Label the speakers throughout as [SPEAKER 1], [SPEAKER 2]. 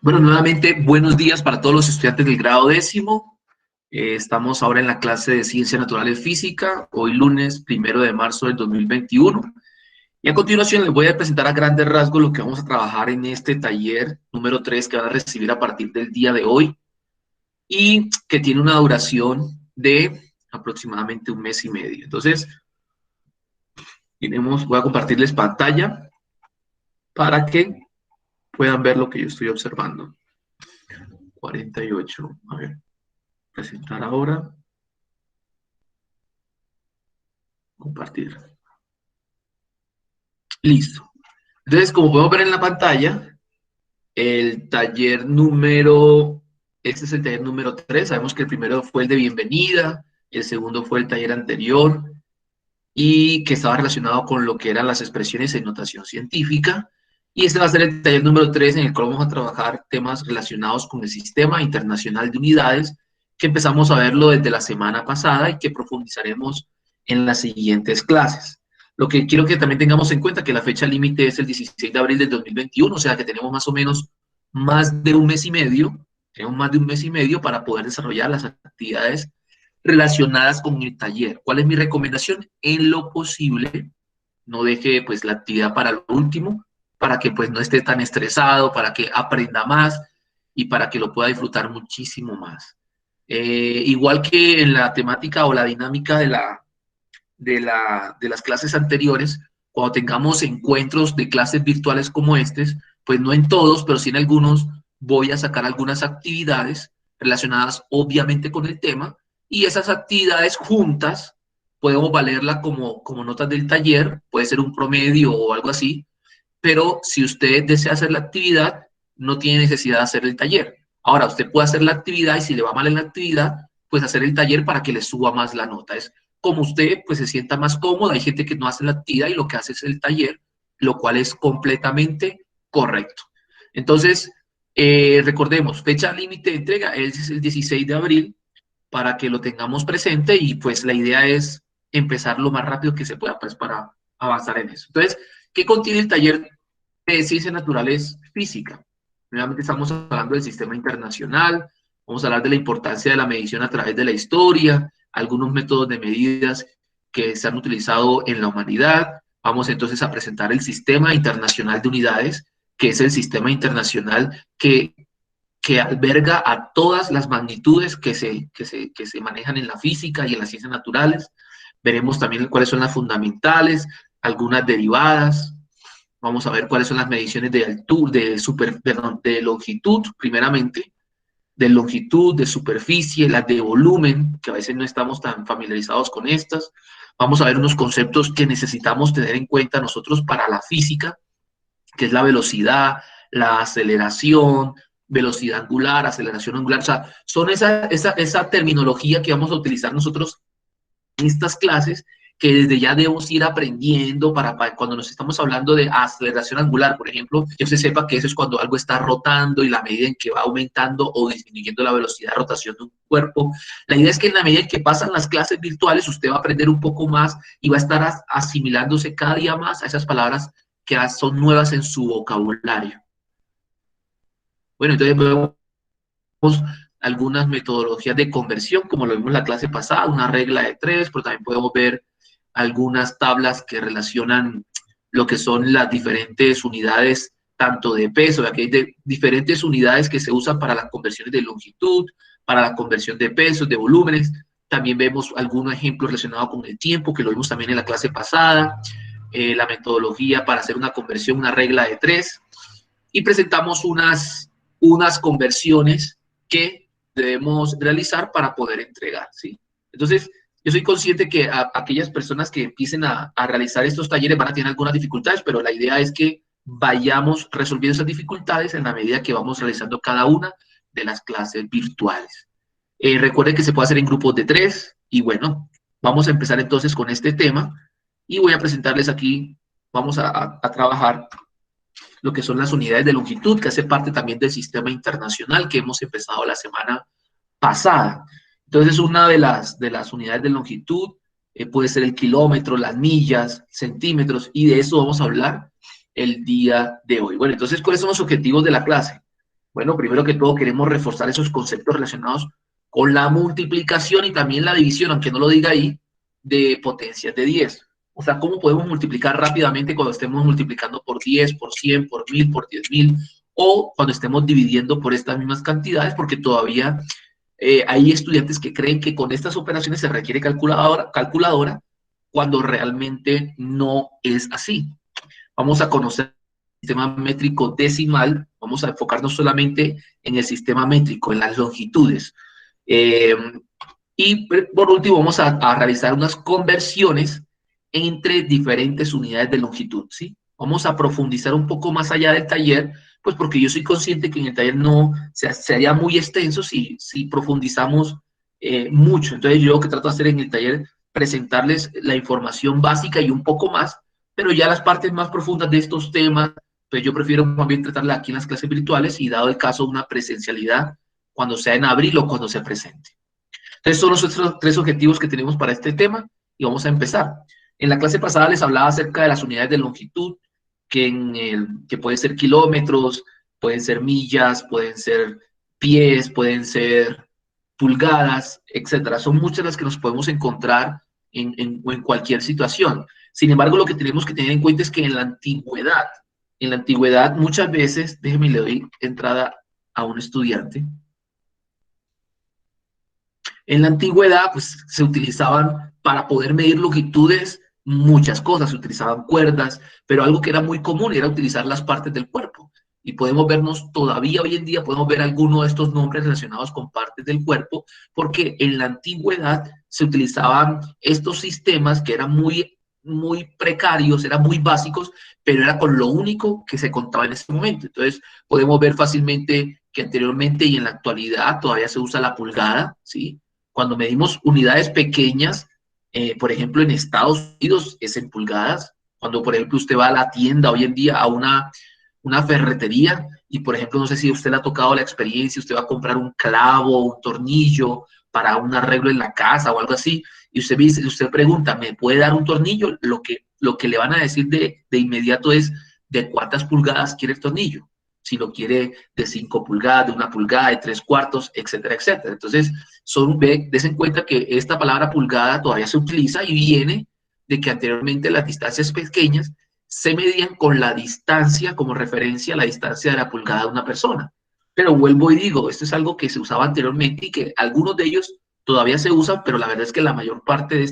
[SPEAKER 1] Bueno, nuevamente, buenos días para todos los estudiantes del grado décimo. Estamos ahora en la clase de Ciencias Naturales Física, hoy lunes 1 de marzo del 2021. Y a continuación les voy a presentar a grandes rasgos lo que vamos a trabajar en este taller número 3 que van a recibir a partir del día de hoy y que tiene una duración de aproximadamente 1 mes y medio. Entonces, voy a compartirles pantalla para que puedan ver lo que yo estoy observando. 48, a ver, presentar ahora, compartir. Listo. Entonces, como podemos ver en la pantalla, el taller este es el taller número 3. Sabemos que el primero fue el de bienvenida, el segundo fue el taller anterior y que estaba relacionado con lo que eran las expresiones en notación científica. Y este va a ser el taller número 3 en el cual vamos a trabajar temas relacionados con el Sistema Internacional de Unidades, que empezamos a verlo desde la semana pasada y que profundizaremos en las siguientes clases. Lo que quiero que también tengamos en cuenta que la fecha límite es el 16 de abril del 2021, o sea que tenemos más o menos más de 1 mes y medio, para poder desarrollar las actividades relacionadas con el taller. ¿Cuál es mi recomendación? En lo posible, no deje pues la actividad para lo último, para que pues no esté tan estresado, para que aprenda más y para que lo pueda disfrutar muchísimo más. Igual que en la temática o la dinámica de las clases anteriores, cuando tengamos encuentros de clases virtuales como estos, pues no en todos, pero sí en algunos, voy a sacar algunas actividades relacionadas obviamente con el tema, y esas actividades juntas podemos valerla como notas del taller, puede ser un promedio o algo así, pero si usted desea hacer la actividad, no tiene necesidad de hacer el taller. Ahora, usted puede hacer la actividad y si le va mal en la actividad, pues hacer el taller para que le suba más la nota. Es como usted pues se sienta más cómodo. Hay gente que no hace la actividad y lo que hace es el taller, lo cual es completamente correcto. Entonces, recordemos, fecha límite de entrega es el 16 de abril para que lo tengamos presente y pues la idea es empezar lo más rápido que se pueda pues para avanzar en eso. Entonces, ¿qué contiene el taller de Ciencias Naturales Física? Nuevamente estamos hablando del sistema internacional, vamos a hablar de la importancia de la medición a través de la historia, algunos métodos de medidas que se han utilizado en la humanidad. Vamos entonces a presentar el Sistema Internacional de Unidades, que es el sistema internacional que alberga a todas las magnitudes que se manejan en la física y en las ciencias naturales. Veremos también cuáles son las fundamentales, algunas derivadas. Vamos a ver cuáles son las mediciones de altura, de longitud, primeramente, de longitud, de superficie, las de volumen, que a veces no estamos tan familiarizados con estas. Vamos a ver unos conceptos que necesitamos tener en cuenta nosotros para la física, que es la velocidad, la aceleración, velocidad angular, aceleración angular. O sea, son esa terminología que vamos a utilizar nosotros en estas clases, que desde ya debemos ir aprendiendo para cuando nos estamos hablando de aceleración angular, por ejemplo, que usted sepa que eso es cuando algo está rotando y la medida en que va aumentando o disminuyendo la velocidad de rotación de un cuerpo. La idea es que en la medida en que pasan las clases virtuales, usted va a aprender un poco más y va a estar asimilándose cada día más a esas palabras que son nuevas en su vocabulario. Bueno, entonces vemos algunas metodologías de conversión, como lo vimos en la clase pasada, una regla de 3, pero también podemos ver algunas tablas que relacionan lo que son las diferentes unidades, tanto de peso, aquí hay diferentes unidades que se usan para las conversiones de longitud, para la conversión de pesos, de volúmenes. También vemos algunos ejemplos relacionados con el tiempo, que lo vimos también en la clase pasada, la metodología para hacer una conversión, una regla de 3, y presentamos unas conversiones que debemos realizar para poder entregar, ¿sí? Entonces, yo soy consciente que aquellas personas que empiecen a realizar estos talleres van a tener algunas dificultades, pero la idea es que vayamos resolviendo esas dificultades en la medida que vamos realizando cada una de las clases virtuales. Recuerden que se puede hacer en grupos de 3 y bueno, vamos a empezar entonces con este tema y voy a presentarles aquí, vamos a trabajar lo que son las unidades de longitud, que hace parte también del sistema internacional que hemos empezado la semana pasada. Entonces, una de las unidades de longitud puede ser el kilómetro, las millas, centímetros, y de eso vamos a hablar el día de hoy. Bueno, entonces, ¿cuáles son los objetivos de la clase? Bueno, primero que todo queremos reforzar esos conceptos relacionados con la multiplicación y también la división, aunque no lo diga ahí, de potencias de 10. O sea, ¿cómo podemos multiplicar rápidamente cuando estemos multiplicando por 10, por 100, por 1000, por 10.000? O cuando estemos dividiendo por estas mismas cantidades, porque todavía hay estudiantes que creen que con estas operaciones se requiere calculadora cuando realmente no es así. Vamos a conocer el sistema métrico decimal, vamos a enfocarnos solamente en el sistema métrico, en las longitudes. Y por último vamos a realizar unas conversiones entre diferentes unidades de longitud, ¿sí? Vamos a profundizar un poco más allá del taller, pues porque yo soy consciente que en el taller no sería muy extenso si profundizamos mucho. Entonces yo lo que trato de hacer en el taller, presentarles la información básica y un poco más, pero ya las partes más profundas de estos temas, pues yo prefiero más bien tratarla aquí en las clases virtuales y dado el caso una presencialidad cuando sea en abril o cuando se presente. Entonces son los otros 3 objetivos que tenemos para este tema y vamos a empezar. En la clase pasada les hablaba acerca de las unidades de longitud, que pueden ser kilómetros, pueden ser millas, pueden ser pies, pueden ser pulgadas, etcétera. Son muchas las que nos podemos encontrar en cualquier situación. Sin embargo, lo que tenemos que tener en cuenta es que en la antigüedad muchas veces, déjenme le doy entrada a un estudiante. En la antigüedad, pues se utilizaban para poder medir longitudes muchas cosas, se utilizaban cuerdas, pero algo que era muy común era utilizar las partes del cuerpo. Y podemos vernos todavía hoy en día, podemos ver algunos de estos nombres relacionados con partes del cuerpo, porque en la antigüedad se utilizaban estos sistemas que eran muy precarios, eran muy básicos, pero era con lo único que se contaba en ese momento. Entonces, podemos ver fácilmente que anteriormente y en la actualidad todavía se usa la pulgada, ¿sí? Cuando medimos unidades pequeñas, por ejemplo, en Estados Unidos es en pulgadas. Cuando, por ejemplo, usted va a la tienda hoy en día, a una ferretería, y, por ejemplo, no sé si a usted le ha tocado la experiencia, usted va a comprar un clavo, un tornillo para un arreglo en la casa o algo así, y usted pregunta, ¿me puede dar un tornillo? Lo que le van a decir de inmediato es, ¿de cuántas pulgadas quiere el tornillo? Si lo quiere de 5 pulgadas, de 1 pulgada, de 3/4, etcétera, etcétera. Entonces, des en cuenta que esta palabra pulgada todavía se utiliza y viene de que anteriormente las distancias pequeñas se medían con la distancia como referencia a la distancia de la pulgada de una persona. Pero vuelvo y digo, esto es algo que se usaba anteriormente y que algunos de ellos todavía se usan, pero la verdad es que la mayor parte de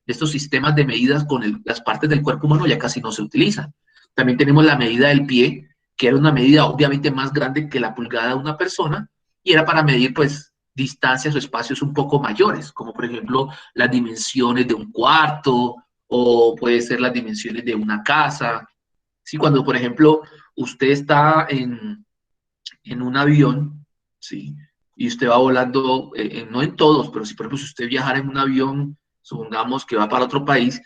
[SPEAKER 1] estos sistemas de medidas con las partes del cuerpo humano ya casi no se utilizan. También tenemos la medida del pie, que era una medida obviamente más grande que la pulgada de una persona, y era para medir pues distancias o espacios un poco mayores, como por ejemplo las dimensiones de un cuarto o puede ser las dimensiones de una casa. Sí, cuando por ejemplo usted está en un avión, ¿sí? Y usted va volando, no en todos, pero si por ejemplo si usted viajara en un avión, supongamos que va para otro país,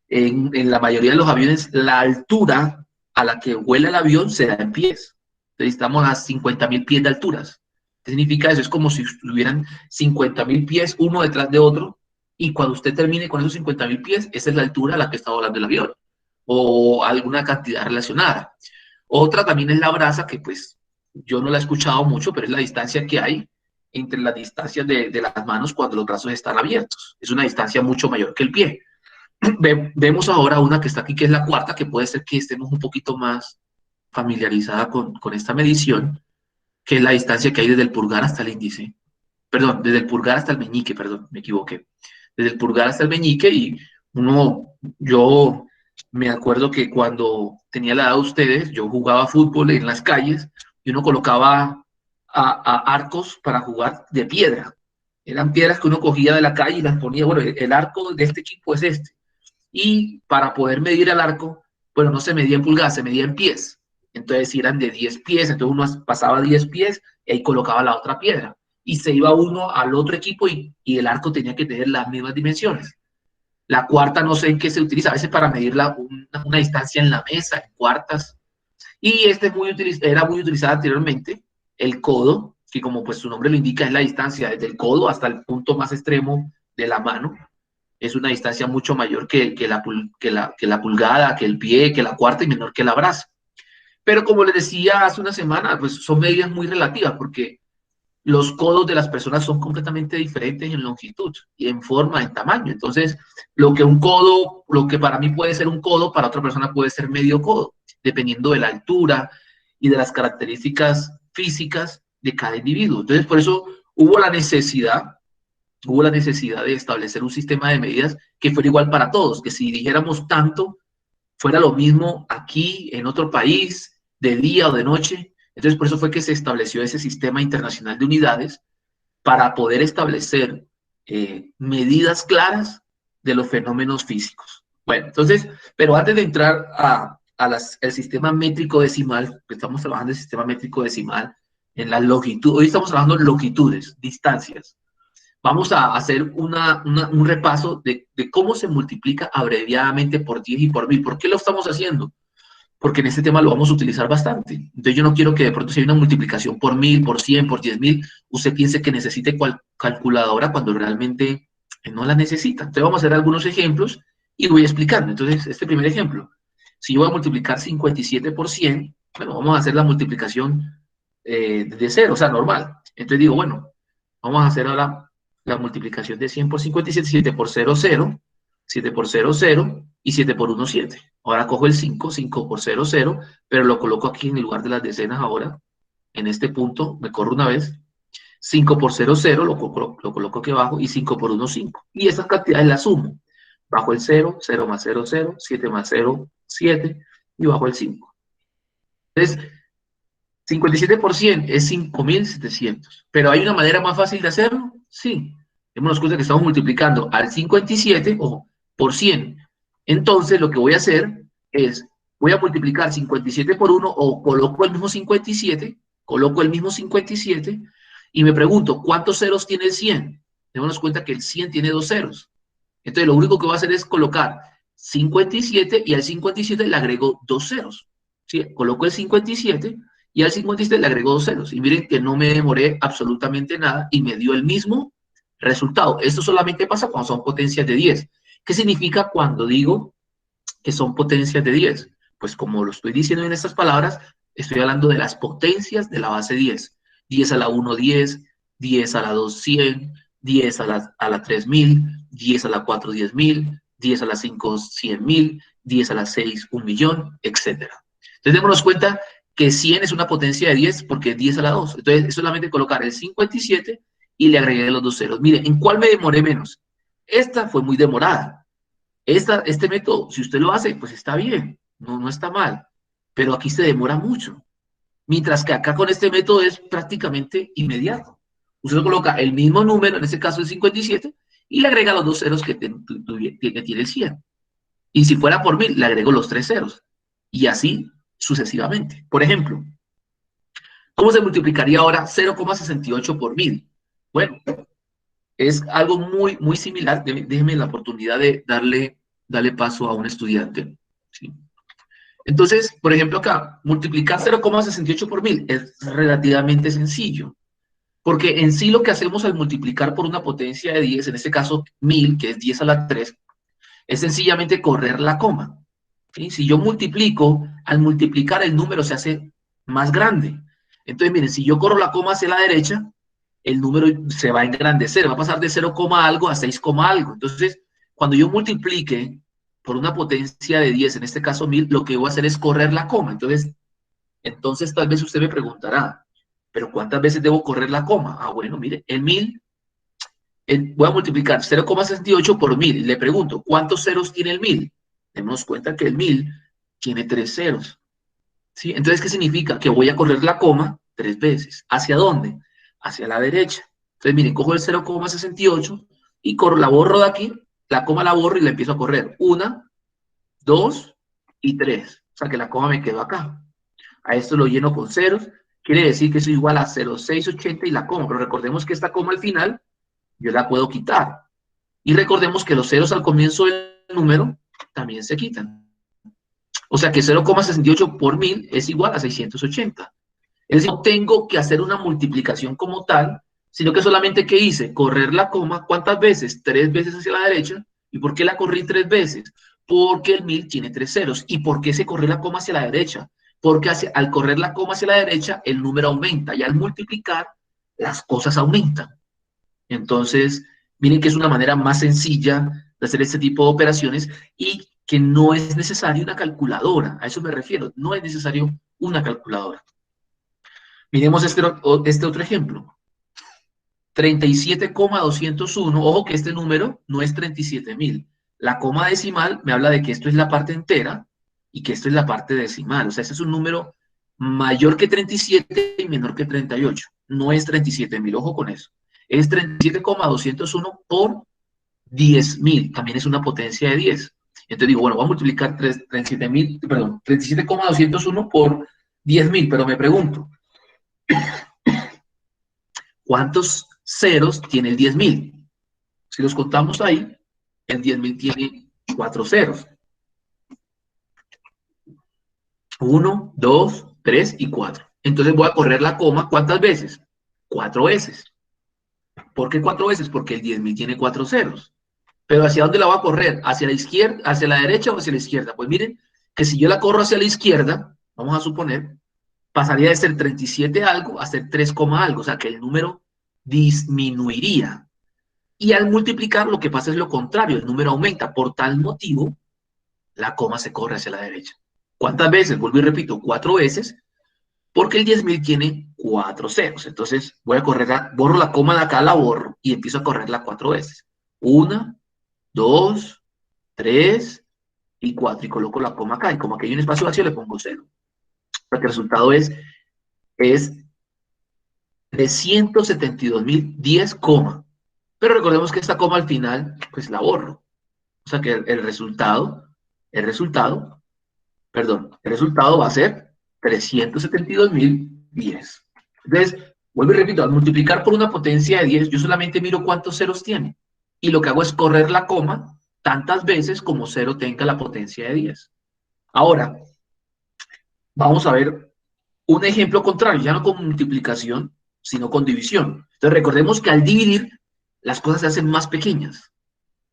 [SPEAKER 1] en la mayoría de los aviones la altura a la que vuela el avión se da en pies. Entonces estamos a 50.000 pies de alturas. ¿Qué significa eso? Es como si estuvieran 50.000 pies uno detrás de otro y cuando usted termine con esos 50.000 pies, esa es la altura a la que está volando el avión o alguna cantidad relacionada. Otra también es la brasa, que pues yo no la he escuchado mucho, pero es la distancia que hay entre las distancias de las manos cuando los brazos están abiertos. Es una distancia mucho mayor que el pie. Vemos ahora una que está aquí, que es la cuarta, que puede ser que estemos un poquito más familiarizada con esta medición, que es la distancia que hay desde el pulgar hasta el índice. Perdón, desde el pulgar hasta el meñique, perdón, me equivoqué. Desde el pulgar hasta el meñique y yo me acuerdo que cuando tenía la edad de ustedes, yo jugaba fútbol en las calles y uno colocaba a arcos para jugar de piedra. Eran piedras que uno cogía de la calle y las ponía, bueno, el arco de este equipo es este y para poder medir el arco, bueno, no se medía en pulgadas, se medía en pies. Entonces, si eran de 10 pies, entonces uno pasaba 10 pies y ahí colocaba la otra piedra. Y se iba uno al otro equipo y el arco tenía que tener las mismas dimensiones. La cuarta no sé en qué se utiliza, a veces para medir una distancia en la mesa, en cuartas. Y este era muy utilizado anteriormente, el codo, que como pues su nombre lo indica, es la distancia desde el codo hasta el punto más extremo de la mano. es una distancia mucho mayor que la pulgada, que el pie, que la cuarta y menor que la braza. Pero como les decía hace una semana, pues son medidas muy relativas porque los codos de las personas son completamente diferentes en longitud y en forma, en tamaño. Entonces, lo que para mí puede ser un codo, para otra persona puede ser medio codo, dependiendo de la altura y de las características físicas de cada individuo. Entonces, por eso hubo la necesidad de establecer un sistema de medidas que fuera igual para todos, que si dijéramos tanto, fuera lo mismo aquí, en otro país, de día o de noche. Entonces, por eso fue que se estableció ese sistema internacional de unidades para poder establecer medidas claras de los fenómenos físicos. Bueno, entonces, pero antes de entrar el sistema métrico decimal, que estamos trabajando en el sistema métrico decimal, en la longitud, hoy estamos trabajando en longitudes, distancias. Vamos a hacer un repaso de cómo se multiplica abreviadamente por 10 y por 1000. ¿Por qué lo estamos haciendo? Porque en este tema lo vamos a utilizar bastante. Entonces yo no quiero que de pronto si hay una multiplicación por 1000, por 100, por 10.000, usted piense que necesite calculadora cuando realmente no la necesita. Entonces vamos a hacer algunos ejemplos y voy explicando. Entonces, este primer ejemplo, si yo voy a multiplicar 57 por 100, bueno, vamos a hacer la multiplicación de cero, o sea, normal. Entonces digo, bueno, vamos a hacer ahora la multiplicación de 100 por 57, 7 por 0, 0, 7 por 0, 0, y 7 por 1, 7. Ahora cojo el 5, 5 por 0, 0, pero lo coloco aquí en el lugar de las decenas ahora, en este punto, me corro una vez, 5 por 0, 0, lo coloco aquí abajo, y 5 por 1, 5. Y estas cantidades las sumo. Bajo el 0, 0 más 0, 0, 7 más 0, 7, y bajo el 5. Entonces, 57% es 5.700. ¿Pero hay una manera más fácil de hacerlo? Sí. Démonos cuenta que estamos multiplicando al 57, ojo, por 100. Entonces, lo que voy a hacer es, voy a multiplicar 57 por 1 o coloco el mismo 57, y me pregunto, ¿cuántos ceros tiene el 100? Démonos cuenta que el 100 tiene 2 ceros. Entonces, lo único que voy a hacer es colocar 57 y al 57 le agrego 2 ceros. ¿Sí? Coloco el 57 y al 57 le agrego 2 ceros. Y miren que no me demoré absolutamente nada y me dio el mismo resultado. Esto solamente pasa cuando son potencias de 10. ¿Qué significa cuando digo que son potencias de 10? Pues como lo estoy diciendo en estas palabras, estoy hablando de las potencias de la base 10. 10 a la 1, 10, 10 a la 2, 100, 10 a la 3000, 10 a la 4, 10.000, 10 a la 5, 100.000, 10 a la 6, 1.000.000, etc. Entonces, démonos cuenta que 100 es una potencia de 10 porque es 10 a la 2. Entonces, es solamente colocar el 57 y le agregué los 2 ceros. Mire, ¿en cuál me demoré menos? Esta fue muy demorada. Este método, si usted lo hace, pues está bien, no está mal, pero aquí se demora mucho. Mientras que acá con este método es prácticamente inmediato. Usted coloca el mismo número, en este caso el 57, y le agrega los 2 ceros que tiene el 100. Y si fuera por 1000, le agrego los 3 ceros. Y así sucesivamente. Por ejemplo, ¿cómo se multiplicaría ahora 0,68 por 1000? Bueno, es algo muy, muy similar. Déjeme la oportunidad de darle paso a un estudiante. ¿Sí? Entonces, por ejemplo, acá, multiplicar 0,68 por 1000 es relativamente sencillo. Porque en sí lo que hacemos al multiplicar por una potencia de 10, en este caso 1000, que es 10 a la 3, es sencillamente correr la coma. ¿Sí? Si yo multiplico, al multiplicar el número se hace más grande. Entonces, miren, si yo corro la coma hacia la derecha, el número se va a engrandecer, va a pasar de 0, algo a 6, algo. Entonces, cuando yo multiplique por una potencia de 10, en este caso 1000, lo que voy a hacer es correr la coma. Entonces tal vez usted me preguntará, ¿pero cuántas veces debo correr la coma? Ah, bueno, mire, en 1000 voy a multiplicar 0,68 por 1000. Le pregunto, ¿cuántos ceros tiene el 1000? Demos cuenta que el 1000 tiene 3 ceros. ¿Sí? Entonces, ¿qué significa? Que voy a correr la coma 3 veces. ¿Hacia dónde? Hacia la derecha. Entonces, miren, cojo el 0,68 y corro, la borro de aquí, la coma la borro y la empiezo a correr. 1, 2 y 3. O sea que la coma me quedó acá. A esto lo lleno con ceros. Quiere decir que eso es igual a 0,680 y la coma. Pero recordemos que esta coma al final yo la puedo quitar. Y recordemos que los ceros al comienzo del número también se quitan. O sea que 0,68 por 1000 es igual a 680. Es decir, no tengo que hacer una multiplicación como tal, sino que solamente, ¿qué hice? Correr la coma, ¿cuántas veces? 3 veces hacia la derecha ¿Y por qué la corrí 3 veces? Porque el 1000 tiene 3 ceros. ¿Y por qué se corrió la coma hacia la derecha? Porque al correr la coma hacia la derecha, el número aumenta. Y al multiplicar, las cosas aumentan. Entonces, miren que es una manera más sencilla de hacer este tipo de operaciones y que no es necesaria una calculadora. A eso me refiero. No es necesario una calculadora. Miremos este otro ejemplo. 37,201. Ojo que este número no es 37.000. La coma decimal me habla de que esto es la parte entera y que esto es la parte decimal. O sea, este es un número mayor que 37 y menor que 38. No es 37.000. Ojo con eso. Es 37,201 por 10.000. También es una potencia de 10. Entonces digo, bueno, voy a multiplicar 37,201 por 10.000. Pero me pregunto, ¿cuántos ceros tiene el 10.000? Si los contamos ahí, el 10.000 tiene 4 ceros. 1, 2, 3 y 4. Entonces voy a correr la coma, ¿cuántas veces? 4 veces. ¿Por qué 4 veces? Porque el 10.000 tiene 4 ceros. Pero ¿hacia dónde la voy a correr? ¿Hacia la izquierda, hacia la derecha o hacia la izquierda? Pues miren que si yo la corro hacia la izquierda, vamos a suponer, pasaría de ser 37 algo a ser 3, algo. O sea que el número disminuiría. Y al multiplicar lo que pasa es lo contrario, el número aumenta. Por tal motivo, la coma se corre hacia la derecha. ¿Cuántas veces? Vuelvo y repito, 4 veces, porque el 10.000 tiene 4 ceros. Entonces voy a correr, borro la coma de acá, la borro y empiezo a correrla 4 veces. 1, 2, 3 y 4. Y coloco la coma acá. Y como aquí hay un espacio vacío, le pongo 0. O sea que el resultado es 372.010, pero recordemos que esta coma al final, pues la borro. O sea que el resultado va a ser 372.010. Entonces, vuelvo y repito, al multiplicar por una potencia de 10, yo solamente miro cuántos ceros tiene. Y lo que hago es correr la coma tantas veces como 0 tenga la potencia de 10. Ahora, vamos a ver un ejemplo contrario, ya no con multiplicación, sino con división. Entonces, recordemos que al dividir, las cosas se hacen más pequeñas.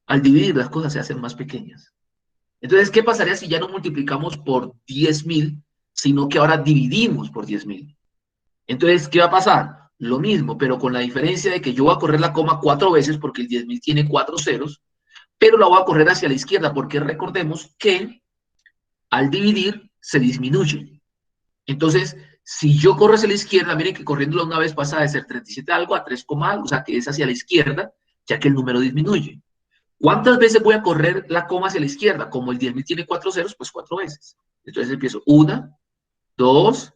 [SPEAKER 1] Al dividir, las cosas se hacen más pequeñas. Entonces, ¿qué pasaría si ya no multiplicamos por 10.000, sino que ahora dividimos por 10.000? Entonces, ¿qué va a pasar? Lo mismo, pero con la diferencia de que yo voy a correr la coma 4 veces porque el 10.000 tiene 4 ceros, pero la voy a correr hacia la izquierda porque recordemos que al dividir se disminuye. Entonces, si yo corro hacia la izquierda, miren que corriéndola una vez pasa de ser 37 algo a 3, algo, o sea que es hacia la izquierda, ya que el número disminuye. ¿Cuántas veces voy a correr la coma hacia la izquierda? Como el 10.000 tiene 4 ceros, pues 4 veces. Entonces empiezo 1, 2,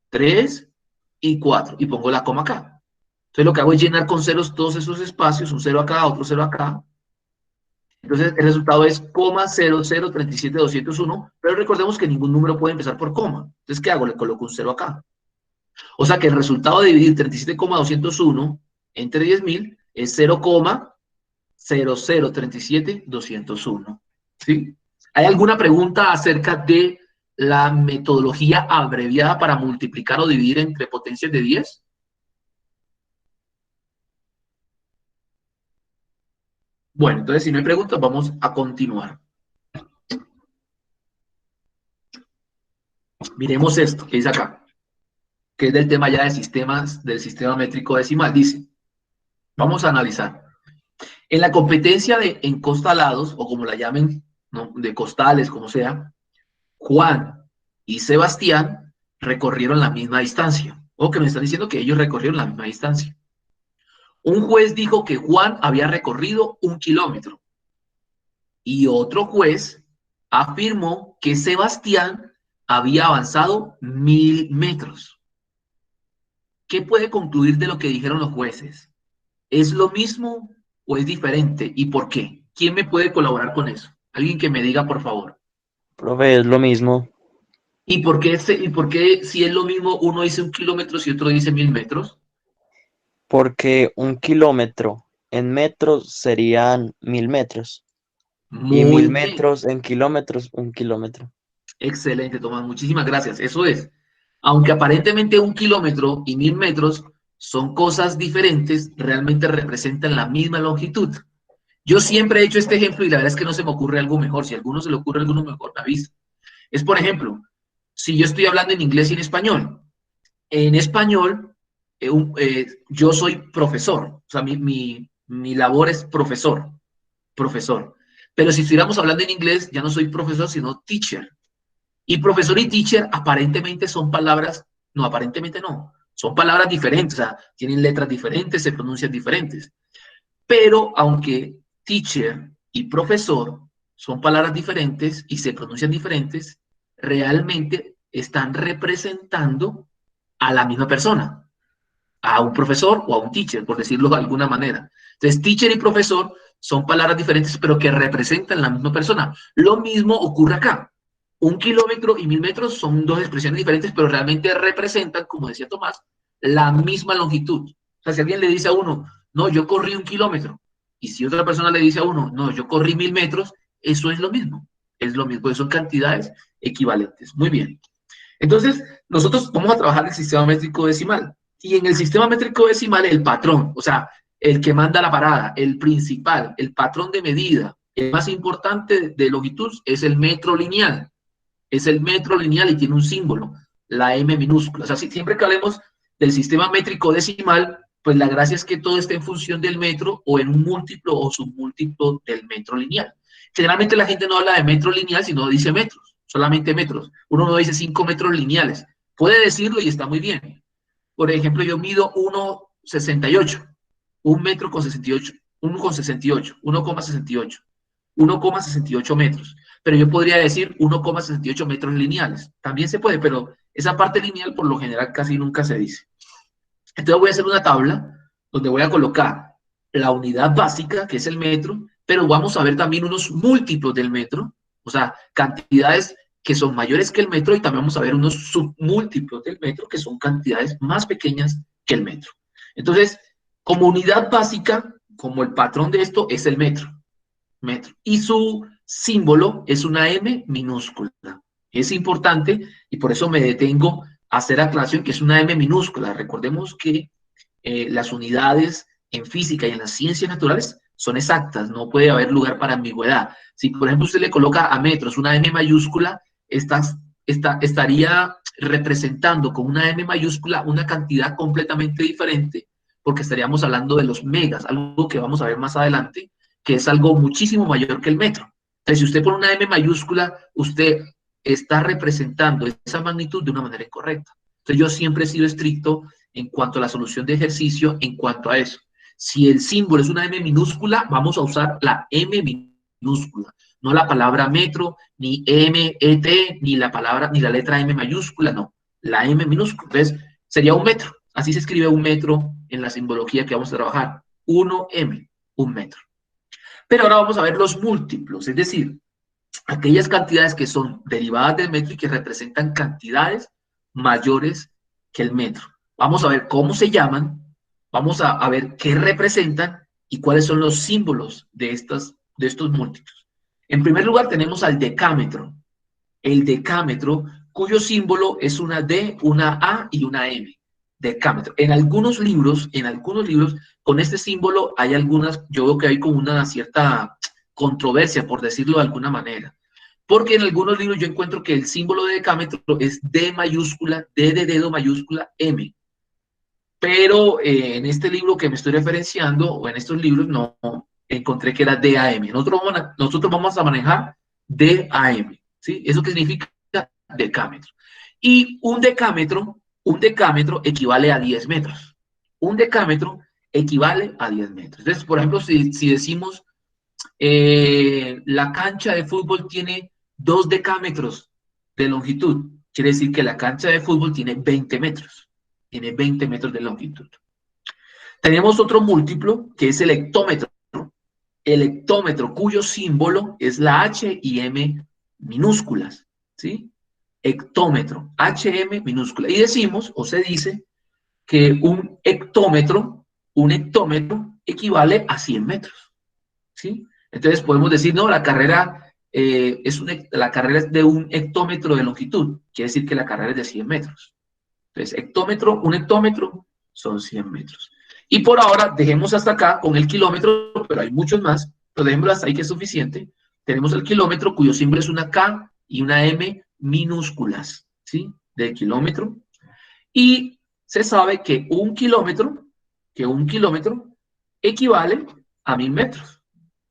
[SPEAKER 1] 3 y 4. Y pongo la coma acá. Entonces lo que hago es llenar con ceros todos esos espacios, un 0 acá, otro 0 acá. Entonces el resultado es 0,037.201, pero recordemos que ningún número puede empezar por coma. Entonces, ¿qué hago? Le coloco un 0 acá. O sea que el resultado de dividir 37,201 entre 10.000 es 0,0037201. ¿Sí? ¿Hay alguna pregunta acerca de la metodología abreviada para multiplicar o dividir entre potencias de 10? Bueno, entonces si no hay preguntas, vamos a continuar. Miremos esto que dice acá, que es del tema ya de sistemas, del sistema métrico decimal. Dice, vamos a analizar. En la competencia de encostalados, o como la llamen, ¿no?, de costales, como sea, Juan y Sebastián recorrieron la misma distancia. O que me están diciendo que ellos recorrieron la misma distancia. Un juez dijo que Juan había recorrido 1 kilómetro y otro juez afirmó que Sebastián había avanzado 1.000 metros. ¿Qué puede concluir de lo que dijeron los jueces? ¿Es lo mismo o es diferente? ¿Y por qué? ¿Quién me puede colaborar con eso? Alguien que me diga, por favor.
[SPEAKER 2] Profe, es lo mismo,
[SPEAKER 1] ¿Y por qué si es lo mismo uno dice 1 kilómetro y otro dice 1.000 metros?
[SPEAKER 2] porque 1 kilómetro en metros serían 1000 metros y
[SPEAKER 1] Muy
[SPEAKER 2] mil
[SPEAKER 1] bien.
[SPEAKER 2] metros en kilómetros, 1 kilómetro.
[SPEAKER 1] Excelente, Tomás. Muchísimas gracias. Eso es. Aunque aparentemente 1 kilómetro y 1.000 metros son cosas diferentes, realmente representan la misma longitud. Yo siempre he hecho este ejemplo y la verdad es que no se me ocurre algo mejor. Si a alguno se le ocurre alguno mejor, me avisa. Es, por ejemplo, si yo estoy hablando en inglés y en español. En español, yo soy profesor. O sea, mi labor es profesor, profesor. Pero si estuviéramos hablando en inglés, ya no soy profesor, sino teacher. Y profesor y teacher aparentemente son palabras, no, aparentemente no, son palabras diferentes, o sea, tienen letras diferentes, se pronuncian diferentes. Pero aunque teacher y profesor son palabras diferentes y se pronuncian diferentes, realmente están representando a la misma persona, a un profesor o a un teacher, por decirlo de alguna manera. Entonces, teacher y profesor son palabras diferentes, pero que representan la misma persona. Lo mismo ocurre acá. 1 kilómetro y 1000 metros son dos expresiones diferentes, pero realmente representan, como decía Tomás, la misma longitud. O sea, si alguien le dice a uno, no, yo corrí 1 kilómetro, y si otra persona le dice a uno, no, yo corrí 1000 metros, eso es lo mismo. Es lo mismo, porque son cantidades equivalentes. Muy bien. Entonces, nosotros vamos a trabajar el sistema métrico decimal. Y en el sistema métrico decimal, el patrón, o sea, el que manda la parada, el principal, el patrón de medida, el más importante de longitud es el metro lineal. Es el metro lineal y tiene un símbolo, la M minúscula. O sea, siempre que hablemos del sistema métrico decimal, pues la gracia es que todo esté en función del metro o en un múltiplo o submúltiplo del metro lineal. Generalmente la gente no habla de metro lineal, sino dice metros, solamente metros. Uno no dice 5 metros lineales. Puede decirlo y está muy bien. Por ejemplo, yo mido 1,68, 1 metro con 68, 1,68, 1,68, 1,68 metros. Pero yo podría decir 1,68 metros lineales. También se puede, pero esa parte lineal por lo general casi nunca se dice. Entonces voy a hacer una tabla donde voy a colocar la unidad básica, que es el metro, pero vamos a ver también unos múltiplos del metro, o sea, cantidades que son mayores que el metro, y también vamos a ver unos submúltiplos del metro, que son cantidades más pequeñas que el metro. Entonces, como unidad básica, como el patrón de esto es el metro, y su símbolo es una M minúscula. Es importante y por eso me detengo a hacer aclaración que es una M minúscula. Recordemos que las unidades en física y en las ciencias naturales son exactas, no puede haber lugar para ambigüedad. Si, por ejemplo, usted le coloca a metros una M mayúscula, estaría representando con una M mayúscula una cantidad completamente diferente, porque estaríamos hablando de los megas, algo que vamos a ver más adelante, que es algo muchísimo mayor que el metro. Entonces, si usted pone una M mayúscula, usted está representando esa magnitud de una manera incorrecta. Entonces, yo siempre he sido estricto en cuanto a la solución de ejercicio, en cuanto a eso. Si el símbolo es una M minúscula, vamos a usar la M minúscula, no la palabra metro, ni MET, ni la palabra, ni la letra M mayúscula, no, la M minúscula. Entonces, sería un metro. Así se escribe un metro en la simbología que vamos a trabajar. 1M, un metro. Pero ahora vamos a ver los múltiplos, es decir, aquellas cantidades que son derivadas del metro y que representan cantidades mayores que el metro. Vamos a ver cómo se llaman, vamos a ver qué representan y cuáles son los símbolos de estos múltiplos. En primer lugar tenemos al decámetro. El decámetro, cuyo símbolo es una D, una A y una M. Decámetro. En algunos libros, con este símbolo hay algunas, yo veo que hay como una cierta controversia, por decirlo de alguna manera. Porque en algunos libros yo encuentro que el símbolo de decámetro es D mayúscula, D de dedo mayúscula, M. Pero en este libro que me estoy referenciando, o en estos libros, no encontré que era DAM. Nosotros vamos a manejar DAM. ¿Sí? ¿Eso qué significa? Decámetro. Y un decámetro equivale a 10 metros. Un decámetro equivale a 10 metros. Entonces, por ejemplo, si decimos la cancha de fútbol tiene 2 decámetros de longitud, quiere decir que la cancha de fútbol tiene 20 metros. Tiene 20 metros de longitud. Tenemos otro múltiplo que es el hectómetro. El hectómetro cuyo símbolo es la H y M minúsculas. ¿Sí? Hectómetro, HM minúscula. Y decimos, o se dice, que un hectómetro equivale a 100 metros. ¿Sí? Entonces podemos decir, no, la carrera es de un hectómetro de longitud. Quiere decir que la carrera es de 100 metros. Entonces, un hectómetro son 100 metros. Y por ahora, dejemos hasta acá con el kilómetro, pero hay muchos más. pero dejémoslo hasta ahí que es suficiente. Tenemos el kilómetro cuyo símbolo es una K y una M minúsculas, ¿sí? De kilómetro. Y se sabe que un kilómetro equivale a 1000 metros.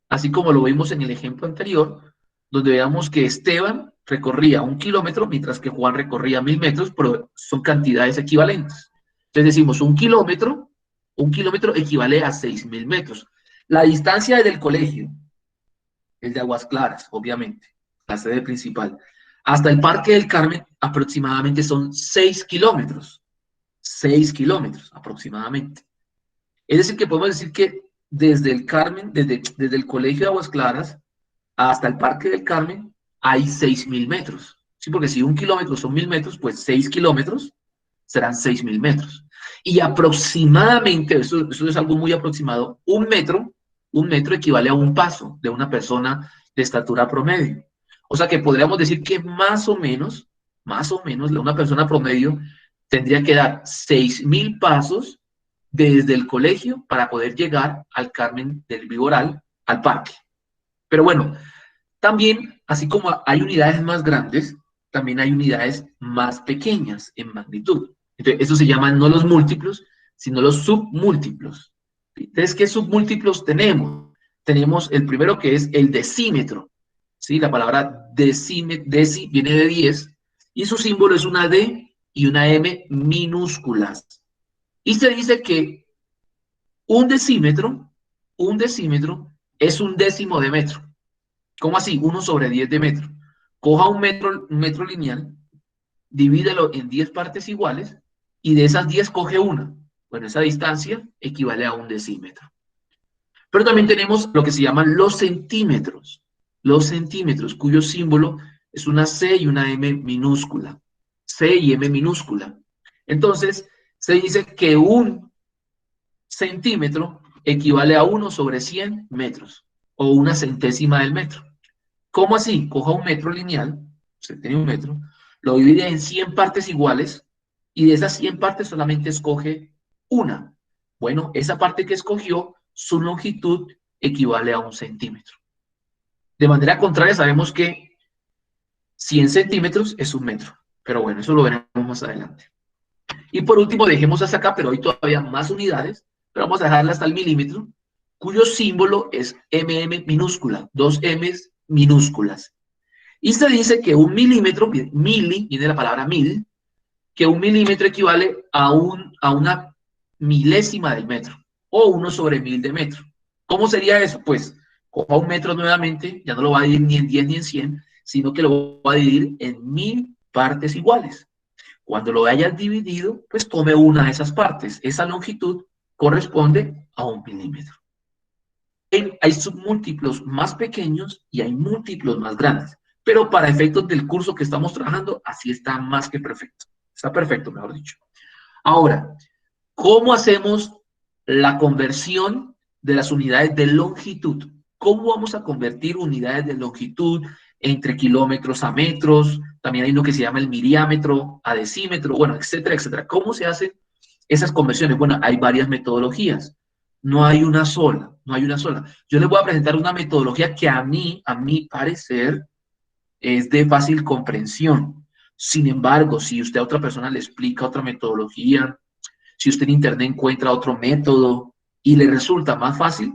[SPEAKER 1] Así como lo vimos en el ejemplo anterior, donde veamos que Esteban recorría 1 kilómetro, mientras que Juan recorría 1000 metros, pero son cantidades equivalentes. Entonces decimos, un kilómetro equivale a 6000 metros. La distancia desde el colegio, el de Aguas Claras, obviamente, la sede principal, hasta el Parque del Carmen aproximadamente son 6 kilómetros. 6 kilómetros aproximadamente. Es decir, que podemos decir que desde el Carmen, desde el Colegio de Aguas Claras hasta el Parque del Carmen hay 6000 metros. Sí, porque si 1 kilómetro son 1000 metros, pues 6 kilómetros serán 6000 metros. Y aproximadamente, eso es algo muy aproximado, un metro equivale a un paso de una persona de estatura promedio. O sea que podríamos decir que más o menos, una persona promedio tendría que dar 6000 pasos desde el colegio para poder llegar al Carmen del Viboral, al parque. Pero bueno, también, así como hay unidades más grandes, también hay unidades más pequeñas en magnitud. Entonces, eso se llaman no los múltiplos, sino los submúltiplos. Entonces, ¿qué submúltiplos tenemos? Tenemos el primero que es el decímetro. ¿Sí? La palabra deci viene de 10 y su símbolo es una D y una M minúsculas. Y se dice que un decímetro es un décimo de metro. ¿Cómo así? 1/10 de metro. Coja un metro lineal, divídelo en 10 partes iguales y de esas 10 coge una. Bueno, esa distancia equivale a un decímetro. Pero también tenemos lo que se llaman los centímetros, cuyo símbolo es una C y una M minúscula. C y M minúscula. Entonces, se dice que un centímetro equivale a 1/100 metros o una centésima del metro. ¿Cómo así? Coja un metro lineal, usted tiene un metro, lo divide en 100 partes iguales y de esas 100 partes solamente escoge una. Bueno, esa parte que escogió, su longitud equivale a un centímetro. De manera contraria, sabemos que 100 centímetros es un metro, pero bueno, eso lo veremos más adelante. Y por último, dejemos hasta acá, pero hay todavía más unidades, pero vamos a dejarla hasta el milímetro, cuyo símbolo es mm minúscula, dos M's minúsculas. Y se dice que un milímetro, mili, viene de la palabra mil, que un milímetro equivale a una milésima del metro, o 1/1000 de metro. ¿Cómo sería eso? Pues, coja un metro nuevamente, ya no lo va a dividir ni en 10 ni en 100, sino que lo va a dividir en 1000 partes iguales. Cuando lo hayas dividido, pues tome una de esas partes. Esa longitud corresponde a un milímetro. Hay submúltiplos más pequeños y hay múltiplos más grandes. Pero para efectos del curso que estamos trabajando, así está más que perfecto. Está perfecto, mejor dicho. Ahora, ¿cómo hacemos la conversión de las unidades de longitud? ¿Cómo vamos a convertir unidades de longitud entre kilómetros a metros? También hay uno que se llama el miriámetro a decímetro, bueno, etcétera, etcétera. ¿Cómo se hacen esas conversiones? Bueno, hay varias metodologías. No hay una sola, no hay una sola. Yo les voy a presentar una metodología que a mi parecer, es de fácil comprensión. Sin embargo, si usted a otra persona le explica otra metodología, si usted en internet encuentra otro método y le resulta más fácil,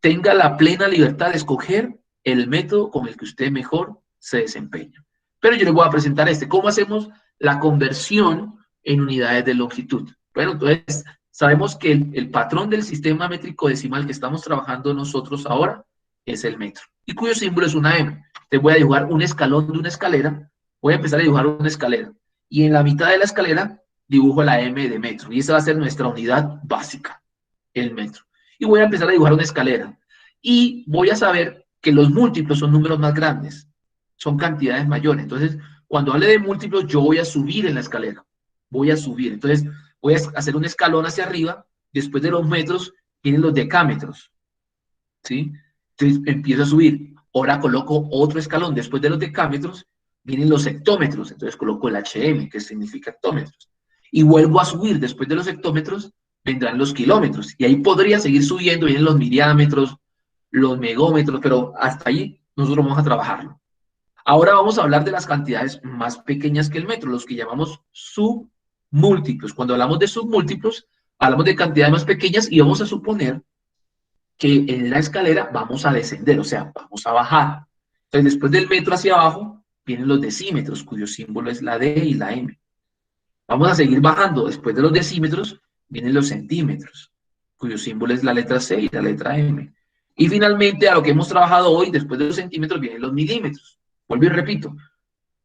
[SPEAKER 1] tenga la plena libertad de escoger el método con el que usted mejor se desempeña. Pero yo le voy a presentar ¿Cómo hacemos la conversión en unidades de longitud? Bueno, entonces sabemos que el patrón del sistema métrico decimal que estamos trabajando nosotros ahora es el metro, y cuyo símbolo es una M. Te voy a dibujar un escalón de una escalera, voy a empezar a dibujar una escalera, y en la mitad de la escalera dibujo la M de metro, y esa va a ser nuestra unidad básica, el metro. Y voy a empezar a dibujar una escalera, y voy a saber que los múltiplos son números más grandes, son cantidades mayores. Entonces, cuando hable de múltiplos, yo voy a subir en la escalera, voy a subir. Entonces, voy a hacer un escalón hacia arriba, después de los metros vienen los decámetros, ¿sí? Entonces, empiezo a subir. Ahora coloco otro escalón, después de los decámetros vienen los hectómetros, entonces coloco el HM, que significa hectómetros. Y vuelvo a subir, después de los hectómetros vendrán los kilómetros, y ahí podría seguir subiendo, vienen los miriámetros, los megómetros, pero hasta ahí nosotros vamos a trabajarlo. Ahora vamos a hablar de las cantidades más pequeñas que el metro, los que llamamos submúltiplos. Cuando hablamos de submúltiplos, hablamos de cantidades más pequeñas y vamos a suponer que en la escalera vamos a descender, o sea, vamos a bajar. Entonces, después del metro hacia abajo, vienen los decímetros, cuyo símbolo es la D y la M. Vamos a seguir bajando. Después de los decímetros, vienen los centímetros, cuyo símbolo es la letra C y la letra M. Y finalmente, a lo que hemos trabajado hoy, después de los centímetros, vienen los milímetros. Vuelvo y repito,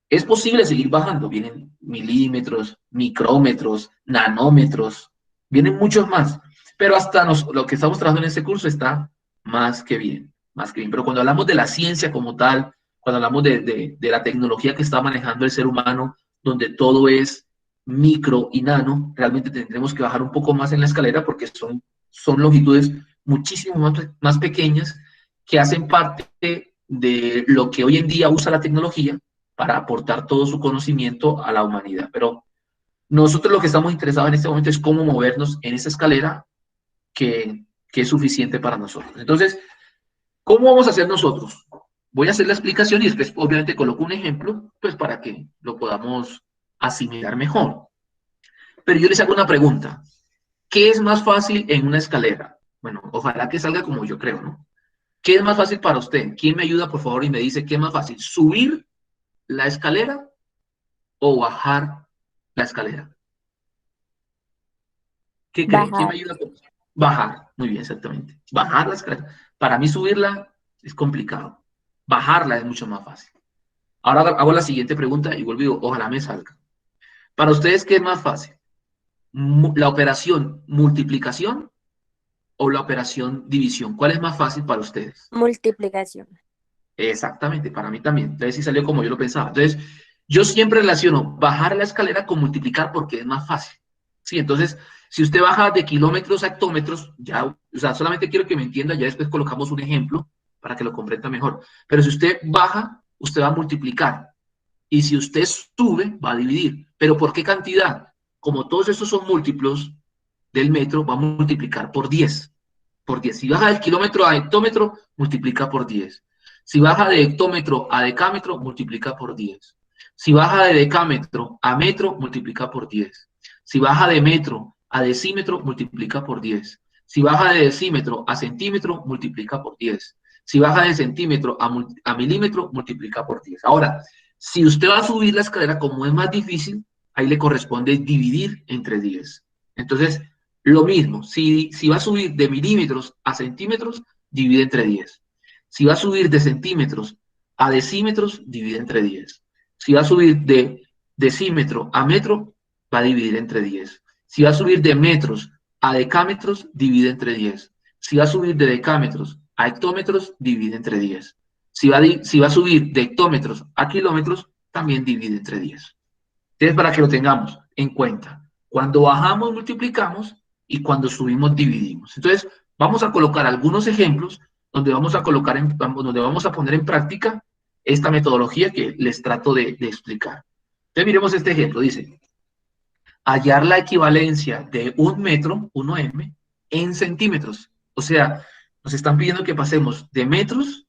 [SPEAKER 1] es posible seguir bajando. Vienen milímetros, micrómetros, nanómetros, vienen muchos más. Pero hasta lo que estamos trabajando en este curso está más que bien, más que bien. Pero cuando hablamos de la ciencia como tal, cuando hablamos de la tecnología que está manejando el ser humano, donde todo es micro y nano, realmente tendremos que bajar un poco más en la escalera porque son longitudes muchísimo más pequeñas que hacen parte de lo que hoy en día usa la tecnología para aportar todo su conocimiento a la humanidad. Pero nosotros lo que estamos interesados en este momento es cómo movernos en esa escalera que es suficiente para nosotros. Entonces, ¿cómo vamos a hacer nosotros? Voy a hacer la explicación y después obviamente coloco un ejemplo, pues para que lo podamos asimilar mejor. Pero yo les hago una pregunta. ¿Qué es más fácil en una escalera? Bueno, ojalá que salga como yo creo, ¿no? ¿Qué es más fácil para usted? ¿Quién me ayuda, por favor, y me dice qué es más fácil? ¿Subir la escalera o bajar la escalera? ¿Qué cree? ¿Quién me
[SPEAKER 3] Bajar.
[SPEAKER 1] ayuda? Bajar. Muy bien, exactamente. Bajar la escalera. Para mí subirla es complicado. Bajarla es mucho más fácil. Ahora hago la siguiente pregunta y vuelvo y digo, ojalá me salga. Para ustedes, ¿qué es más fácil? ¿La operación multiplicación o la operación división? ¿Cuál es más fácil para ustedes?
[SPEAKER 3] Multiplicación.
[SPEAKER 1] Exactamente, para mí también. Entonces sí salió como yo lo pensaba. Entonces, yo siempre relaciono bajar la escalera con multiplicar porque es más fácil. Sí, entonces, si usted baja de kilómetros a hectómetros, ya, o sea, solamente quiero que me entienda, ya después colocamos un ejemplo para que lo comprenda mejor. Pero si usted baja, usted va a multiplicar. Y si usted sube, va a dividir. ¿Pero por qué cantidad? Como todos esos son múltiplos del metro, va a multiplicar por 10. Por 10. Si baja del kilómetro a hectómetro, multiplica por 10. Si baja de hectómetro a decámetro, multiplica por 10. Si baja de decámetro a metro, multiplica por 10. Si baja de metro a decímetro, multiplica por 10. Si baja de decímetro a centímetro, multiplica por 10. Si baja de centímetro a milímetro, multiplica por 10. Ahora, si usted va a subir la escalera, como es más difícil, ahí le corresponde dividir entre 10. Entonces, lo mismo, si va a subir de milímetros a centímetros, divide entre 10. Si va a subir de centímetros a decímetros, divide entre 10. Si va a subir de decímetro a metro, va a dividir entre 10. Si va a subir de metros a decámetros, divide entre 10. Si va a subir de decámetros a hectómetros, divide entre 10. Si va a subir de hectómetros a kilómetros, también divide entre 10. Entonces, para que lo tengamos en cuenta, cuando bajamos multiplicamos y cuando subimos dividimos. Entonces, vamos a colocar algunos ejemplos donde vamos a poner en práctica esta metodología que les trato de explicar. Entonces, miremos este ejemplo. Dice, hallar la equivalencia de 1 metro, 1m, en centímetros. O sea, nos están pidiendo que pasemos de metros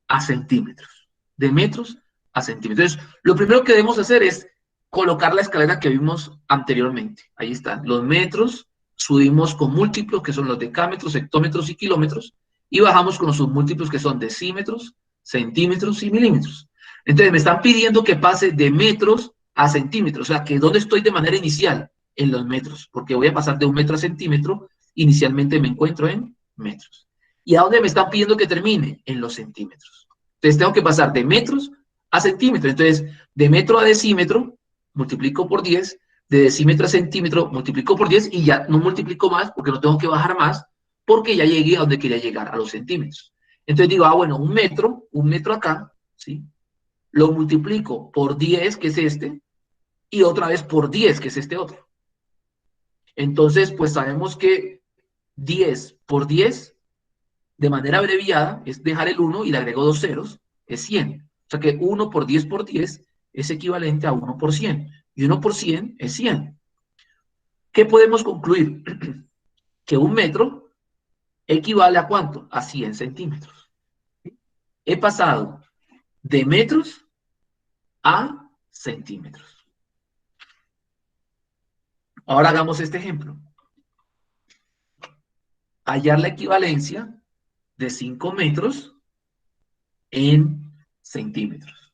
[SPEAKER 1] a centímetros. De metros a centímetros. Entonces, lo primero que debemos hacer es colocar la escalera que vimos anteriormente. Ahí están los metros, subimos con múltiplos que son los decámetros, hectómetros y kilómetros, y bajamos con los submúltiplos que son decímetros, centímetros y milímetros. Entonces me están pidiendo que pase de metros a centímetros, o sea, que ¿dónde estoy de manera inicial? En los metros, porque voy a pasar de 1 metro a centímetro, inicialmente me encuentro en metros. ¿Y a dónde me están pidiendo que termine? En los centímetros. Entonces tengo que pasar de metros a centímetros. Entonces, de metro a decímetro, multiplico por 10, de decímetro a centímetro, multiplico por 10 y ya no multiplico más porque no tengo que bajar más porque ya llegué a donde quería llegar, a los centímetros. Entonces digo, bueno, un metro acá, ¿sí? Lo multiplico por 10, que es este, y otra vez por 10, que es este otro. Entonces, pues sabemos que 10 por 10, de manera abreviada, es dejar el 1 y le agrego 2 ceros, es 100. O sea que 1 por 10 por 10 es equivalente a 1 por 100. Y 1 por 100 es 100. ¿Qué podemos concluir? Que 1 metro equivale a ¿cuánto? A 100 centímetros. He pasado de metros a centímetros. Ahora hagamos este ejemplo. Hallar la equivalencia de 5 metros en centímetros.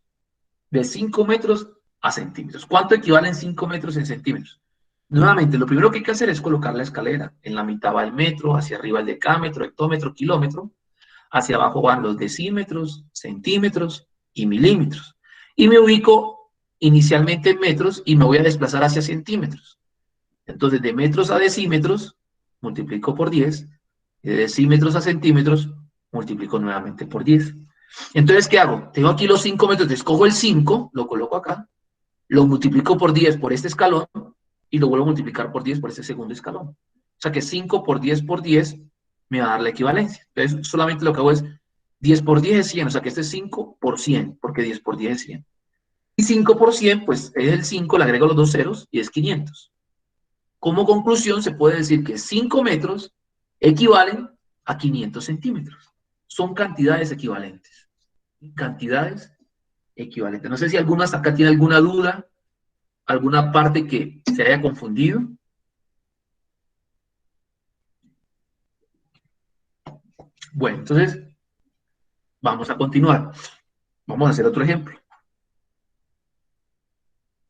[SPEAKER 1] De 5 metros a centímetros. ¿Cuánto equivalen 5 metros en centímetros? Nuevamente, lo primero que hay que hacer es colocar la escalera. En la mitad va el metro, hacia arriba el decámetro, hectómetro, kilómetro. Hacia abajo van los decímetros, centímetros y milímetros. Y me ubico inicialmente en metros y me voy a desplazar hacia centímetros. Entonces, de metros a decímetros, multiplico por 10. De decímetros a centímetros, multiplico nuevamente por 10. Entonces, ¿qué hago? Tengo aquí los 5 metros, escojo el 5, lo coloco acá, lo multiplico por 10 por este escalón y lo vuelvo a multiplicar por 10 por este segundo escalón. O sea que 5 por 10 por 10 me va a dar la equivalencia. Entonces, solamente lo que hago es 10 por 10 es 100, o sea que este es 5 por 100, porque 10 por 10 es 100. Y 5 por 100, pues es el 5, le agrego los dos ceros y es 500. Como conclusión, se puede decir que 5 metros equivalen a 500 centímetros. Son cantidades equivalentes. Cantidades equivalentes. No sé si alguno hasta acá tiene alguna duda, alguna parte que se haya confundido. Bueno, entonces vamos a continuar. Vamos a hacer otro ejemplo.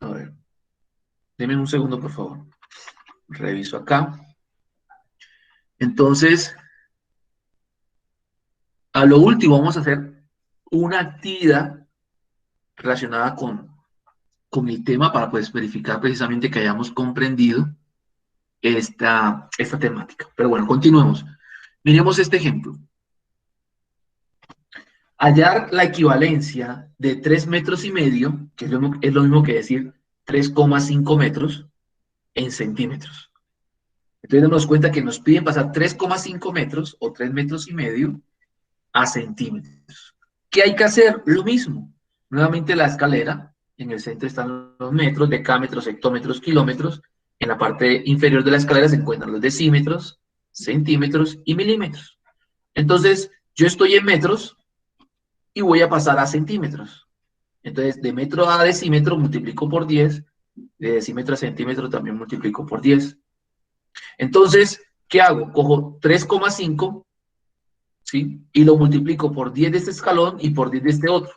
[SPEAKER 1] A ver, denme un segundo, por favor. Reviso acá. Entonces, a lo último vamos a hacer una actividad relacionada con el tema para pues verificar precisamente que hayamos comprendido esta temática. Pero bueno, continuemos. Miremos este ejemplo. Hallar la equivalencia de 3 metros y medio, que es lo mismo que decir 3,5 metros en centímetros. Entonces nos damos cuenta que nos piden pasar 3,5 metros o 3 metros y medio a centímetros. ¿Qué hay que hacer? Lo mismo. Nuevamente la escalera, en el centro están los metros, decámetros, hectómetros, kilómetros. En la parte inferior de la escalera se encuentran los decímetros, centímetros y milímetros. Entonces, yo estoy en metros y voy a pasar a centímetros. Entonces, de metro a decímetro multiplico por 10, de decímetro a centímetro también multiplico por 10. Entonces, ¿qué hago? Cojo 3,5, ¿sí? Y lo multiplico por 10 de este escalón y por 10 de este otro.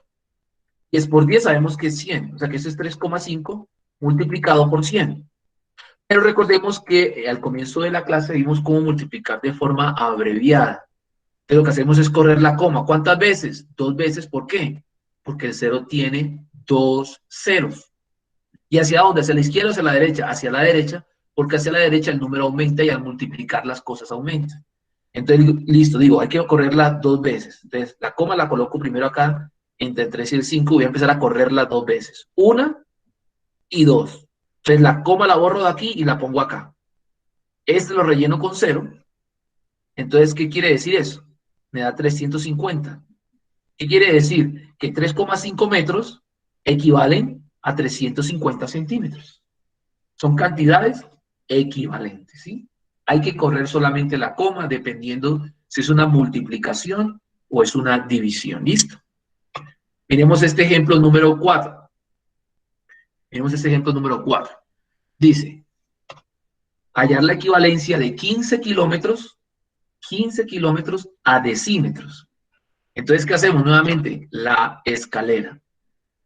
[SPEAKER 1] 10 por 10 sabemos que es 100, o sea que eso es 3,5 multiplicado por 100. Pero recordemos que al comienzo de la clase vimos cómo multiplicar de forma abreviada. Entonces lo que hacemos es correr la coma. ¿Cuántas veces? 2 veces. ¿Por qué? Porque el 0 tiene 2 ceros. ¿Y hacia dónde? ¿Hacia la izquierda o hacia la derecha? Hacia la derecha, porque hacia la derecha el número aumenta y al multiplicar las cosas aumentan. Entonces, listo, digo, hay que correrla 2 veces. Entonces, la coma la coloco primero acá, entre el 3 y el 5, voy a empezar a correrla 2 veces. 1 y 2. Entonces, la coma la borro de aquí y la pongo acá. Este lo relleno con 0. Entonces, ¿qué quiere decir eso? Me da 350. ¿Qué quiere decir? Que 3,5 metros equivalen a 350 centímetros. Son cantidades equivalentes, ¿sí? Hay que correr solamente la coma dependiendo si es una multiplicación o es una división. ¿Listo? Miremos este ejemplo número 4. Miremos este ejemplo número 4. Dice, hallar la equivalencia de 15 kilómetros a decímetros. Entonces, ¿qué hacemos? Nuevamente, la escalera.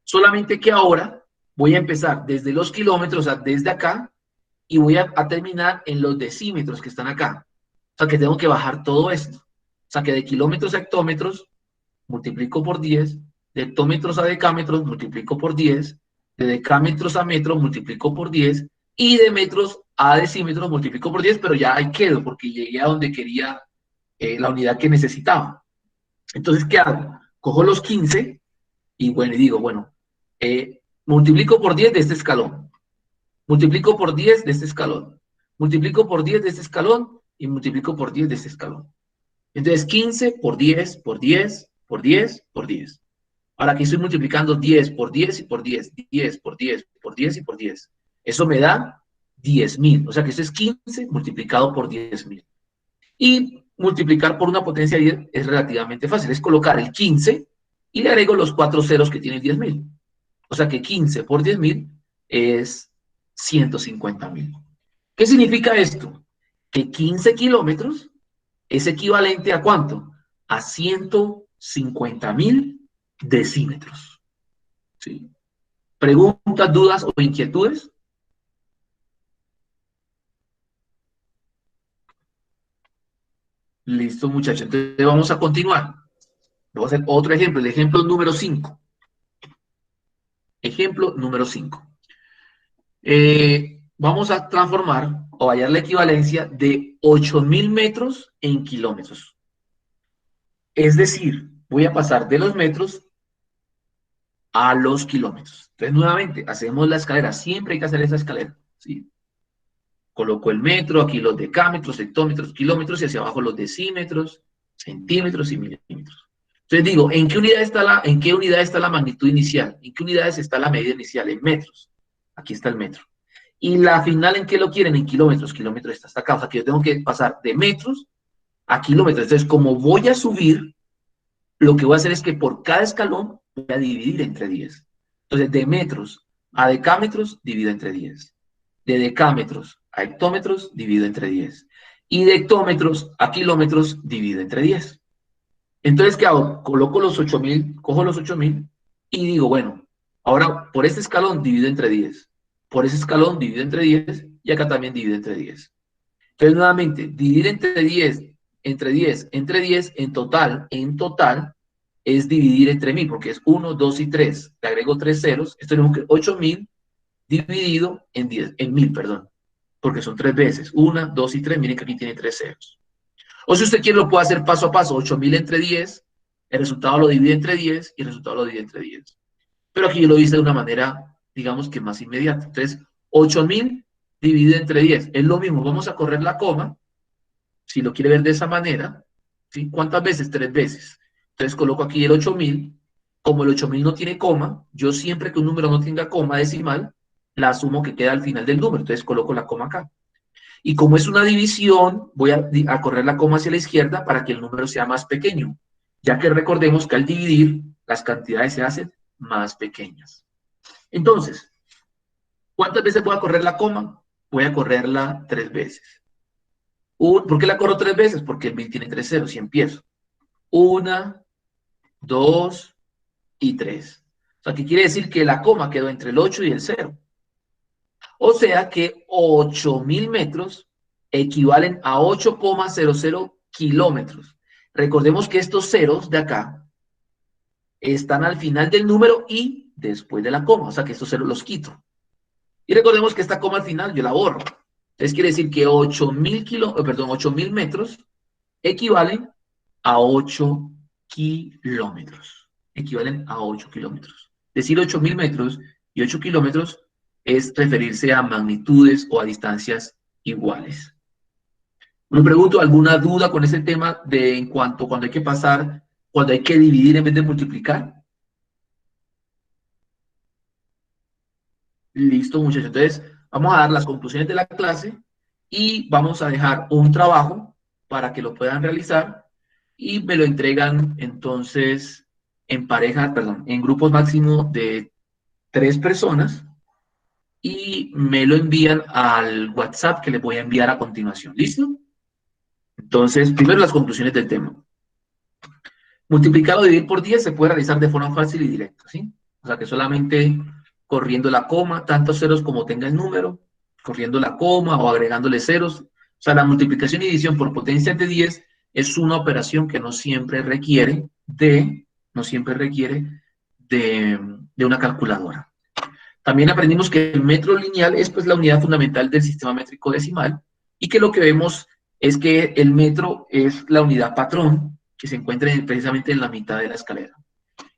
[SPEAKER 1] Solamente que ahora voy a empezar desde los kilómetros, o sea, desde acá, y voy a terminar en los decímetros que están acá. O sea, que tengo que bajar todo esto. O sea, que de kilómetros a hectómetros multiplico por 10, de hectómetros a decámetros multiplico por 10, de decámetros a metros multiplico por 10, y de metros a decímetros multiplico por 10, pero ya ahí quedo, porque llegué a donde quería la unidad que necesitaba. Entonces, ¿qué hago? Cojo los 15 y bueno, y digo, bueno, multiplico por 10 de este escalón, multiplico por 10 de este escalón, multiplico por 10 de este escalón y multiplico por 10 de este escalón. Entonces, 15 por 10, por 10, por 10, por 10. Ahora aquí estoy multiplicando 10 por 10 y por 10, 10 por 10, por 10 y por 10. Eso me da 10.000. O sea que eso es 15 multiplicado por 10.000. Y multiplicar por una potencia 10 es relativamente fácil. Es colocar el 15 y le agrego los 4 ceros que tiene 10.000. O sea que 15 por 10.000 es 150.000. ¿Qué significa esto? Que 15 kilómetros es equivalente a ¿cuánto? A 150.000 decímetros. ¿Sí? ¿Preguntas, dudas o inquietudes? Listo, muchachos. Entonces vamos a continuar. Vamos a hacer otro ejemplo, el ejemplo número 5. Ejemplo número 5. Vamos a transformar o hallar la equivalencia de 8.000 metros en kilómetros. Es decir, voy a pasar de los metros a los kilómetros. Entonces, nuevamente, hacemos la escalera. Siempre hay que hacer esa escalera. ¿Sí? Coloco el metro, aquí los decámetros, hectómetros, kilómetros y hacia abajo los decímetros, centímetros y milímetros. Entonces digo, ¿en qué unidad está la magnitud inicial? ¿En qué unidades está la medida inicial? En metros. Aquí está el metro. Y la final, ¿en qué lo quieren? En kilómetros. Kilómetros está hasta acá. O sea, que yo tengo que pasar de metros a kilómetros. Entonces, como voy a subir, lo que voy a hacer es que por cada escalón voy a dividir entre 10. Entonces, de metros a decámetros, divido entre 10. De decámetros a hectómetros, divido entre 10. Y de hectómetros a kilómetros, divido entre 10. Entonces, ¿qué hago? Coloco los 8.000, cojo los 8.000 y digo, bueno, ahora por este escalón divido entre 10. Por ese escalón divido entre 10 y acá también divido entre 10. Entonces, nuevamente, dividir entre 10, entre 10, entre 10, en total, es dividir entre 1.000, porque es 1, 2 y 3. Le agrego 3 ceros. Esto tenemos que 8.000 dividido en 10, en 1.000, perdón, porque son 3 veces. 1, 2 y 3, miren que aquí tiene 3 ceros. O si usted quiere, lo puede hacer paso a paso. 8.000 entre 10, el resultado lo divide entre 10 y el resultado lo divide entre 10. Pero aquí yo lo hice de una manera, digamos que más inmediata. Entonces, 8.000 dividido entre 10. Es lo mismo, vamos a correr la coma, si lo quiere ver de esa manera. ¿Sí? ¿Cuántas veces? 3 veces. Entonces coloco aquí el 8.000. Como el 8.000 no tiene coma, yo siempre que un número no tenga coma decimal, la asumo que queda al final del número. Entonces coloco la coma acá. Y como es una división, voy a correr la coma hacia la izquierda para que el número sea más pequeño, ya que recordemos que al dividir, las cantidades se hacen más pequeñas. Entonces, ¿cuántas veces voy a correr la coma? Voy a correrla 3 veces. ¿Por qué la corro 3 veces? Porque el 1000 tiene 3 ceros y empiezo. 1, 2 y 3. O sea, ¿qué quiere decir? Que la coma quedó entre el 8 y el 0. O sea que 8.000 metros equivalen a 8,00 kilómetros. Recordemos que estos ceros de acá están al final del número y después de la coma. O sea que estos ceros los quito. Y recordemos que esta coma al final yo la borro. Entonces quiere decir que 8.000 metros equivalen a 8 kilómetros. Equivalen a 8 kilómetros. Decir 8.000 metros y 8 kilómetros es referirse a magnitudes o a distancias iguales. Me pregunto, ¿alguna duda con ese tema de en cuanto cuando hay que pasar, cuando hay que dividir en vez de multiplicar? Listo, muchachos. Entonces, vamos a dar las conclusiones de la clase y vamos a dejar un trabajo para que lo puedan realizar y me lo entregan entonces en pareja, perdón, en grupos máximo de 3 personas y me lo envían al WhatsApp que les voy a enviar a continuación. ¿Listo? Entonces, primero las conclusiones del tema. Multiplicar o dividir por 10 se puede realizar de forma fácil y directa, ¿sí? O sea que solamente corriendo la coma, tantos ceros como tenga el número, corriendo la coma o agregándole ceros. O sea, la multiplicación y división por potencias de 10 es una operación que no siempre requiere de una calculadora. También aprendimos que el metro lineal es pues la unidad fundamental del sistema métrico decimal y que lo que vemos es que el metro es la unidad patrón que se encuentra precisamente en la mitad de la escalera.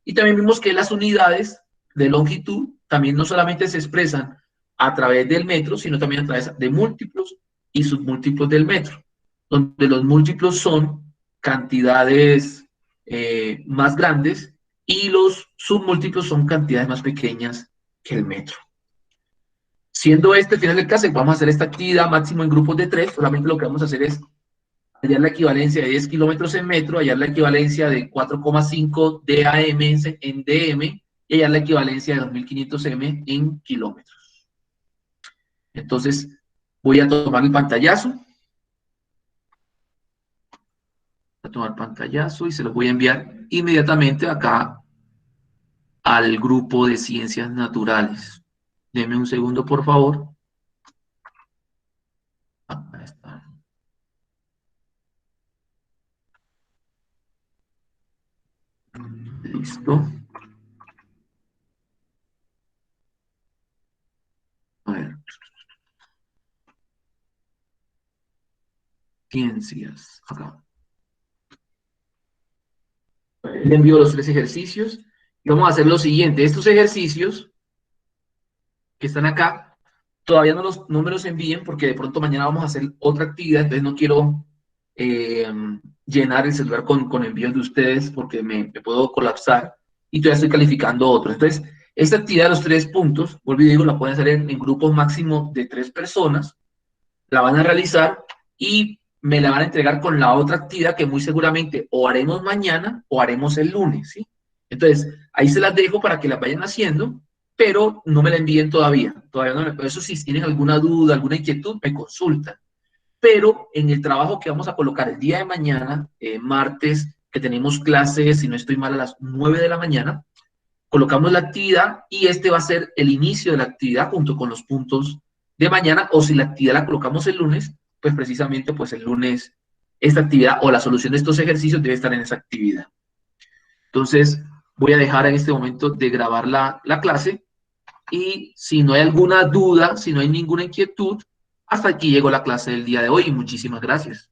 [SPEAKER 1] Y también vimos que las unidades de longitud también no solamente se expresan a través del metro, sino también a través de múltiplos y submúltiplos del metro, donde los múltiplos son cantidades más grandes y los submúltiplos son cantidades más pequeñas que el metro. Siendo este el final del clase, vamos a hacer esta actividad máximo en grupos de 3, solamente lo que vamos a hacer es hallar la equivalencia de 10 kilómetros en metro, hallar la equivalencia de 4,5 DAM en DM y hallar la equivalencia de 2500 M en kilómetros. Entonces, voy a tomar el pantallazo. Voy a tomar pantallazo y se los voy a enviar inmediatamente acá al grupo de ciencias naturales. Deme un segundo, por favor. Acá está. Listo. A ver. Ciencias. Acá. Le envío los 3 ejercicios. Y vamos a hacer lo siguiente. Estos ejercicios que están acá, todavía no me los envíen porque de pronto mañana vamos a hacer otra actividad, entonces no quiero llenar el celular con envíos de ustedes porque me puedo colapsar y todavía estoy calificando otros. Entonces, esta actividad de los 3 puntos, vuelvo y digo, la pueden hacer en grupos máximo de 3 personas, la van a realizar y me la van a entregar con la otra actividad que muy seguramente o haremos mañana o haremos el lunes, ¿sí? Entonces, ahí se las dejo para que las vayan haciendo, pero no me la envíen todavía. Todavía no me, eso si tienen alguna duda, alguna inquietud, me consultan. Pero en el trabajo que vamos a colocar el día de mañana, martes, que tenemos clases, si no estoy mal, a las 9 de la mañana, colocamos la actividad y este va a ser el inicio de la actividad junto con los puntos de mañana, o si la actividad la colocamos el lunes, pues precisamente pues el lunes esta actividad o la solución de estos ejercicios debe estar en esa actividad. Entonces voy a dejar en este momento de grabar la clase y si no hay alguna duda, si no hay ninguna inquietud, hasta aquí llegó la clase del día de hoy y muchísimas gracias.